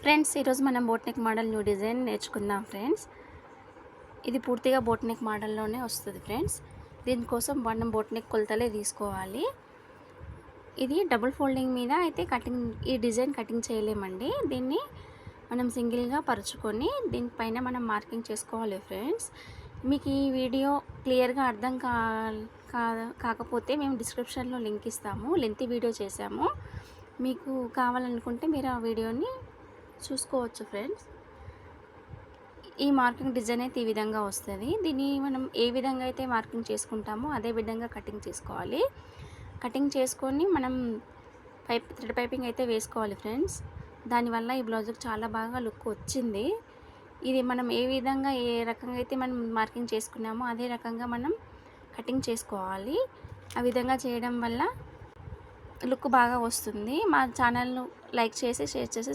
Friends, ఈరోజు మనం boat neck model new design నేర్చుకుందాం ఫ్రెండ్స్. ఇది పూర్తిగా బోట్ నెక్ మోడల్లోనే వస్తుంది ఫ్రెండ్స్. దీనికోసం మనం బోట్ నెక్ కొలతలే తీసుకోవాలి. ఇది డబుల్ ఫోల్డింగ్ మీద అయితే ఈ డిజైన్ కటింగ్ చేయలేమండి. దీన్ని మనం సింగిల్గా పరుచుకొని దీనిపైన మనం మార్కింగ్ చేసుకోవాలి ఫ్రెండ్స్. మీకు ఈ వీడియో క్లియర్గా అర్థం కాకపోతే మేము డిస్క్రిప్షన్లో లింక్ ఇస్తాము. లెంతీ వీడియో చేసాము. మీకు కావాలనుకుంటే మీరు ఆ వీడియోని చూసుకోవచ్చు ఫ్రెండ్స్. ఈ మార్కింగ్ డిజైన్ అయితే ఈ విధంగా వస్తుంది. దీన్ని మనం ఏ విధంగా అయితే మార్కింగ్ చేసుకుంటామో అదే విధంగా కటింగ్ చేసుకోవాలి. కటింగ్ చేసుకొని మనం థ్రెడ్ పైపింగ్ అయితే వేసుకోవాలి ఫ్రెండ్స్. దానివల్ల ఈ బ్లౌజ్కి చాలా బాగా లుక్ వచ్చింది. ఇది మనం ఏ రకంగా అయితే మనం మార్కింగ్ చేసుకున్నామో అదే రకంగా మనం కటింగ్ చేసుకోవాలి. ఆ విధంగా చేయడం వల్ల లుక్ బాగా వస్తుంది. మా ఛానల్ను లైక్ చేసి షేర్ చేసి